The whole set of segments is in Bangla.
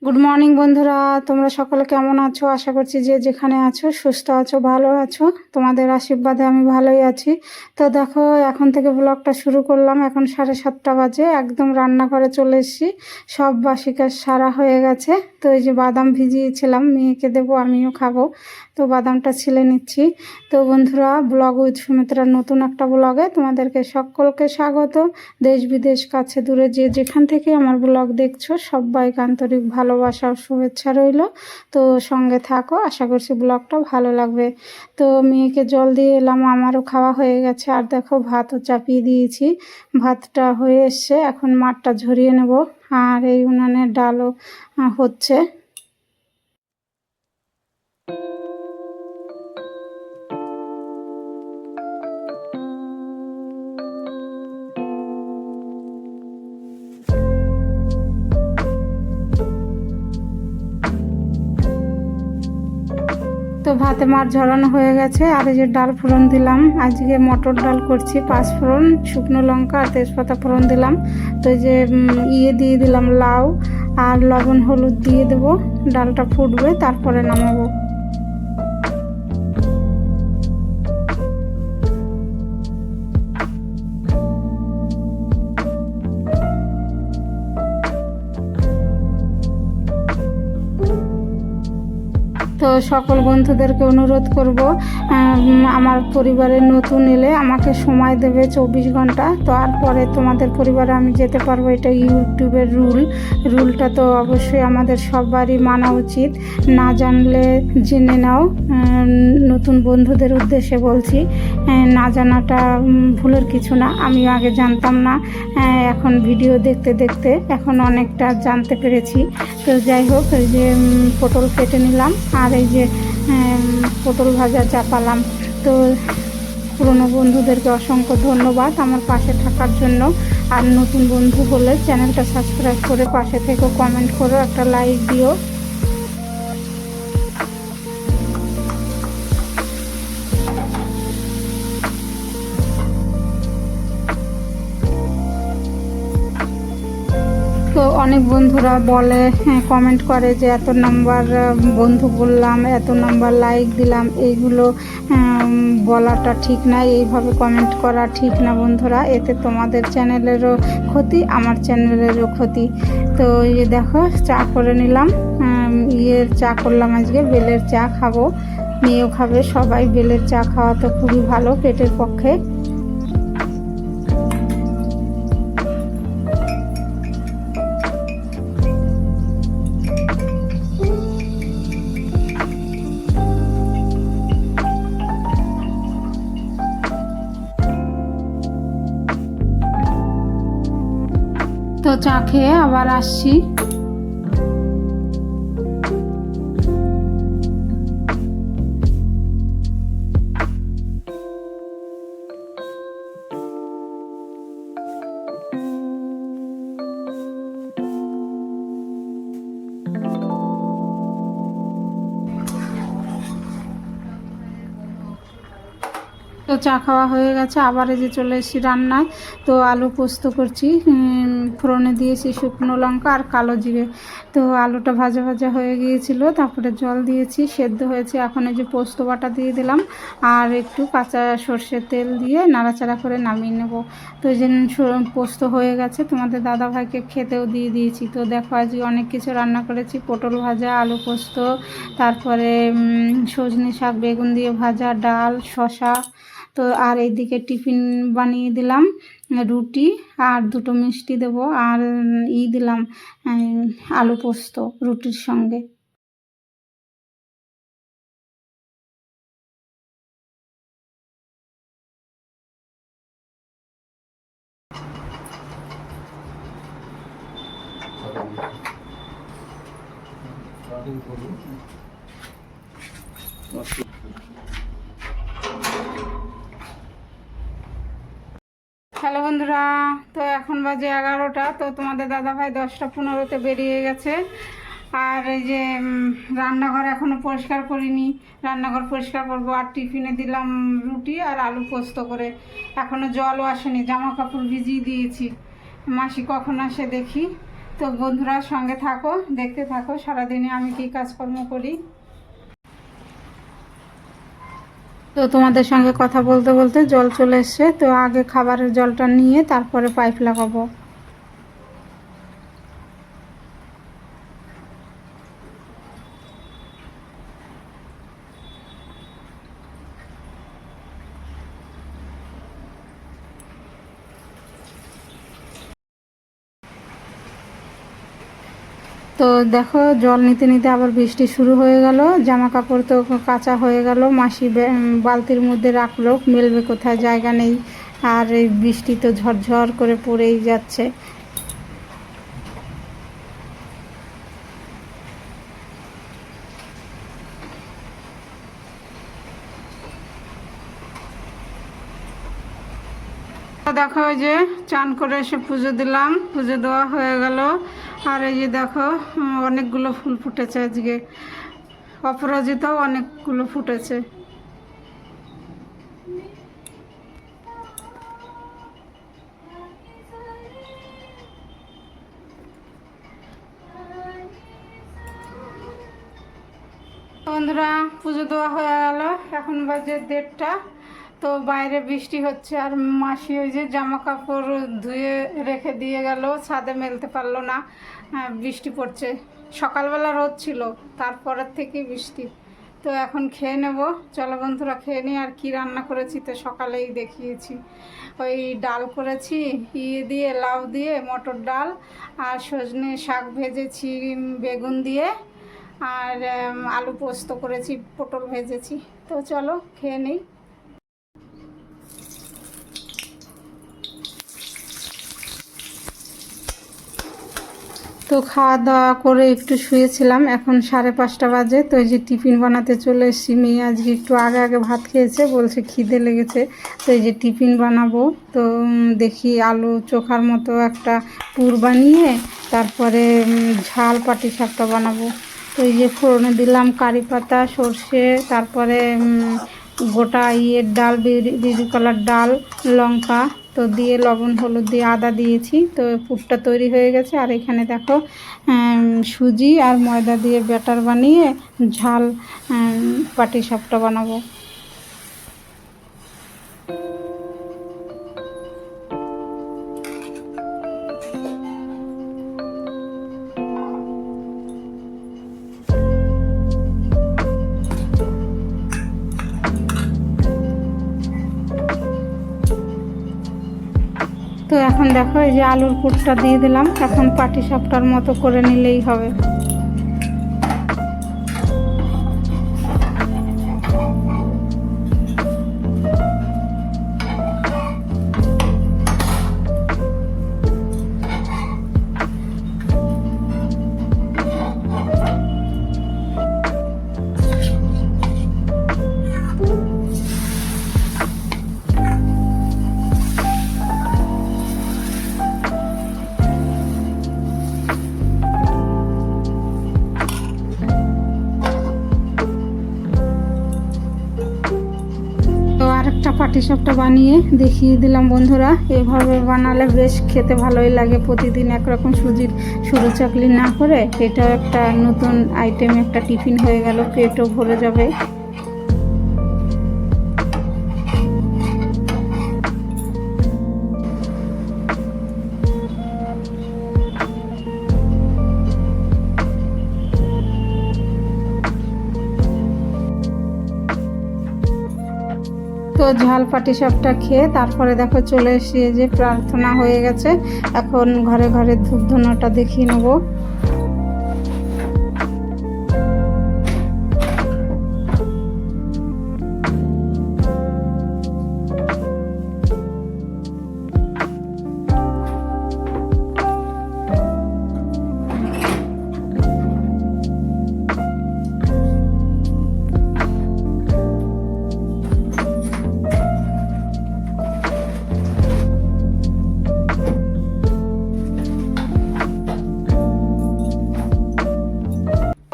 গুড মর্নিং বন্ধুরা, তোমরা সকলে কেমন আছো? আশা করছি যে যেখানে আছো সুস্থ আছো, ভালো আছো। তোমাদের আশীর্বাদে আমি ভালোই আছি। তো দেখো, এখন থেকে ব্লগটা শুরু করলাম। এখন 7:30 বাজে, একদম রান্নাঘরে চলে এসেছি। সব বাসি কাজ সারা হয়ে গেছে। তো এই যে বাদাম ভিজিয়েছিলাম, মেয়েকে দেবো, আমিও খাবো। তো বাদামটা ছিলে নিচ্ছি। তো বন্ধুরা, ব্লগ উইথ সুমিত্রার নতুন একটা ব্লগে তোমাদেরকে সকলকে স্বাগত। দেশ বিদেশ কাছে দূরে যে যেখান থেকে আমার ব্লগ দেখছো, সবাইকে আন্তরিক ভালোবাসা ও শুভেচ্ছা রইল। তো সঙ্গে থাকো, আশা করছি ব্লগটা ভালো লাগবে। তো মেয়েকে জল দিয়ে এলাম, আমারও খাওয়া হয়ে গেছে। আর দেখো, ভাতও চাপিয়ে দিয়েছি, ভাতটা হয়ে এসছে। এখন মাঠটা ঝরিয়ে নেব। আর এই উনানের ডালও হচ্ছে। তো ভাতে মাছ ঝরানো হয়ে গেছে। আর এই যে ডাল ফোড়ন দিলাম, আজকে মটর ডাল করছি। 5 ফোড়ন, শুকনো লঙ্কা আর তেজপাতা ফোড়ন দিলাম। তো এই যে দিয়ে দিলাম লাউ, আর লবণ হলুদ দিয়ে দেবো। ডালটা ফুটবে, তারপরে নামাবো। তো সকল বন্ধুদেরকে অনুরোধ করব, আমার পরিবারের নতুন এলে আমাকে সময় দেবে 24 ঘন্টা। তারপরে তোমাদের পরিবারে আমি যেতে পারবো। এটা ইউটিউবের রুলটা তো অবশ্যই আমাদের সবারই মানা উচিত। না জানলে জেনে নাও। নতুন বন্ধুদের উদ্দেশ্যে বলছি, না জানাটা ভুলের কিছু না। আমিও আগে জানতাম না, এখন ভিডিও দেখতে দেখতে এখন অনেকটা জানতে পেরেছি। তো যাই হোক, এই যে পটল কেটে নিলাম, আর এই যে পটল ভাজা চাপালাম। তো পুরনো বন্ধুদেরকে অসংখ্য ধন্যবাদ আমার পাশে থাকার জন্য। আর নতুন বন্ধু হলে চ্যানেলটা সাবস্ক্রাইব করে পাশে থেকো, কমেন্ট করো, একটা লাইক দিও। তো অনেক বন্ধুরা বলে, কমেন্ট করে যে এত নাম্বার বন্ধু বললাম, এত নাম্বার লাইক দিলাম, এইগুলো বলাটা ঠিক না। এইভাবে কমেন্ট করা ঠিক না বন্ধুরা। এতে তোমাদের চ্যানেলেরও ক্ষতি, আমার চ্যানেলেরও ক্ষতি। তো এই দেখো, চা করে নিলাম। চা করলাম আজকে, বেলের চা খাবো, মেয়েও খাবে। সবাই বেলের চা খাওয়া তো খুবই ভালো পেটের পক্ষে। তো চা খেয়ে আবার আসছি। তো চা খাওয়া হয়ে গেছে, আবার এই যে চলে এসেছি রান্নায়। তো আলু পোস্ত করছি, ফোড়নে দিয়েছি শুকনো লঙ্কা আর কালো জিরে। তো আলুটা ভাজা ভাজা হয়ে গিয়েছিল, তারপরে জল দিয়েছি, সেদ্ধ হয়েছে। এখন এই যে পোস্ত বাটা দিয়ে দিলাম, আর একটু কাঁচা সর্ষের তেল দিয়ে নাড়াচাড়া করে নামিয়ে নেব। তো এই যে পোস্ত হয়ে গেছে, তোমাদের দাদাভাইকে খেতেও দিয়ে দিয়েছি। তো দেখো, আজকে অনেক কিছু রান্না করেছি, পটল ভাজা, আলু পোস্ত, তারপরে সজনে শাক বেগুন দিয়ে ভাজা, ডাল, শশা। তো আর এইদিকে টিফিন বানিয়ে দিলাম, রুটি আর দুটো মিষ্টি দেবো, আর দিলাম আলু পোস্ত রুটির সঙ্গে। হ্যালো বন্ধুরা, তো এখন বাজে 11টা। তো তোমাদের দাদাভাই 10টা 15-তে বেরিয়ে গেছে। আর এই যে রান্নাঘর এখনও পরিষ্কার করিনি, রান্নাঘর পরিষ্কার করবো। আর টিফিনে দিলাম রুটি আর আলু পোস্ত করে। এখনও জলও আসেনি, জামা কাপড় ভিজিয়ে দিয়েছি। মাসি কখন আসে দেখি। তো বন্ধুরা সঙ্গে থাকো, দেখতে থাকো সারাদিনে আমি কি কাজকর্ম করি। তো তোমাদের সঙ্গে কথা বলতে বলতে জল চলে এসছে, তো আগে খাবারের জলটা নিয়ে তারপরে পাইপ লাগাবো। তো দেখো জল নিতে নিতে আবার বৃষ্টি শুরু হয়ে গেল, জামা কাপড় তো কাঁচা হয়ে গেল, মাসি বালতির মধ্যে রাখলো, মেলবে কোথায়, জায়গা নেই। আর এই বৃষ্টি তো ঝরঝর করে পড়েই যাচ্ছে। দেখো ওই যে চান করে এসে পুজো দিলাম, পুজো দেওয়া হয়ে গেল। আর এই যে দেখো অনেকগুলো ফুল ফুটেছে আজকে, অপরাজিতাও অনেকগুলো ফুটেছে। বন্ধুরা পুজো দেওয়া হয়ে গেল, এখন বাজে 1:30। তো বাইরে বৃষ্টি হচ্ছে, আর মাসি ওই যে জামা কাপড় ধুয়ে রেখে দিয়ে গেল, ছাদে মেলতে পারলো না, বৃষ্টি পড়ছে। সকালবেলা রোদ ছিল, তারপরের থেকেই বৃষ্টি। তো এখন খেয়ে নেব, চলো বন্ধুরা খেয়ে নিই। আর কি রান্না করেছি তো সকালেই দেখিয়েছি, ওই ডাল করেছি দিয়ে, লাউ দিয়ে, মটর ডাল, আর সজনে শাক ভেজেছি বেগুন দিয়ে, আর আলু পোস্ত করেছি, পটল ভেজেছি। তো চলো খেয়ে নিই। তো খাওয়া দাওয়া করে একটু শুয়েছিলাম, এখন 5:30 বাজে। তো এই যে টিফিন বানাতে চলে এসেছি। মেয়ে আজকে একটু আগে আগে ভাত খেয়েছে, বলছে খিদে লেগেছে। তো এই যে টিফিন বানাবো, তো দেখি আলু চোখার মতো একটা পুর বানিয়ে তারপরে ঝাল পাটিসাপটা বানাবো। তো এই যে ফোড়নে দিলাম কারি পাতা, সর্ষে, তারপরে গোটা ডাল, বিউরি কলার ডাল, লঙ্কা, তো দিয়ে লবণ হলুদ দিয়ে আদা দিয়েছি। তো পুরটা তৈরি হয়ে গেছে। আর এখানে দেখো সুজি আর ময়দা দিয়ে ব্যাটার বানিয়ে ঝাল পাটিসাপটা বানাবো। তো এখন দেখো এই যে আলুর পুরটা দিয়ে দিলাম, এখন পাটিসাপটার মতো করে নিলেই হবে। আরেকটা পাটিসাপটা বানিয়ে দেখিয়ে দিলাম বন্ধুরা। এভাবে বানালে বেশ খেতে ভালোই লাগে। প্রতিদিন একরকম সুজির সরু চাকলি না করে এটাও একটা নতুন আইটেম, একটা টিফিন হয়ে গেল, পেটও ভরে যাবে। তো ঝাল পাটিসাপটা খেয়ে তারপরে দেখো চলে এসে যে প্রার্থনা হয়ে গেছে। এখন ঘরে ঘরে ধূপ ধুনোটা দেখিয়ে নেবো।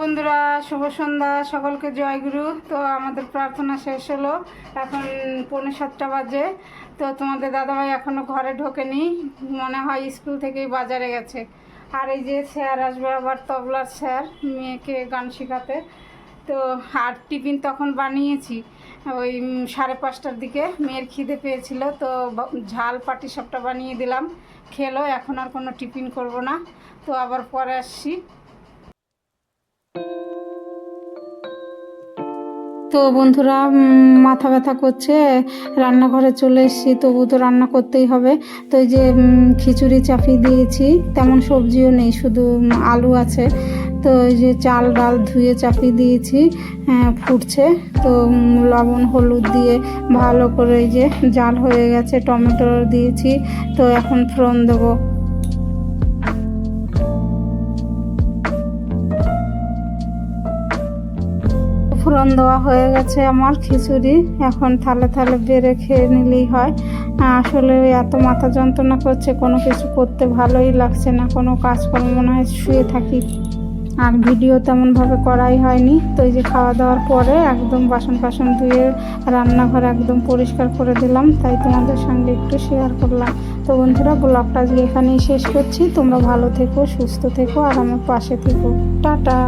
বন্ধুরা শুভ সন্ধ্যা, সকলকে জয়গুরু। তো আমাদের প্রার্থনা শেষ হলো, এখন 6:45 বাজে। তো তোমাদের দাদাভাই এখনও ঘরে ঢোকেনি, মনে হয় স্কুল থেকেই বাজারে গেছে। আর এই যে স্যার আসবে আবার, তবলার স্যার, মেয়েকে গান শেখাতে। তো আর টিফিন তখন বানিয়েছি ওই 5:30টার দিকে, মেয়ের খিদে পেয়েছিল, তো ঝাল পাটিসাপটা বানিয়ে দিলাম, খেলো। এখন আর কোনো টিফিন করব না, তো আবার পরে আসছি। তো বন্ধুরা, মাথা ব্যথা করছে, রান্নাঘরে চলে এসেছি, তবু তো রান্না করতেই হবে। তো এই যে খিচুড়ি চাপিয়ে দিয়েছি, তেমন সবজিও নেই, শুধু আলু আছে। তো এই যে চাল ডাল ধুয়ে চাপিয়ে দিয়েছি, ফুটছে। তো লবণ হলুদ দিয়ে ভালো করে এই যে জাল হয়ে গেছে, টমেটো দিয়েছি। তো এখন ফোড়ন দেবো। ফোড়ন দেওয়া হয়ে গেছে আমার খিচুড়ি, এখন থালে থালে বেড়ে খেয়ে নিলেই হয়। আসলে এত মাথা যন্ত্রণা করছে, কোনো কিছু করতে ভালোই লাগছে না, কোনো কাজকর্ম মনে হয় শুয়ে থাকি, আর ভিডিও তেমনভাবে করাই হয়নি। তো এই যে খাওয়া দাওয়ার পরে একদম বাসন ধুয়ে রান্নাঘর একদম পরিষ্কার করে দিলাম, তাই তোমাদের সঙ্গে একটু শেয়ার করলাম। তো বন্ধুরা, ব্লগটা আজকে এখানেই শেষ করছি। তোমরা ভালো থেকো, সুস্থ থেকো, আর আমার পাশে থেকো। টাটা।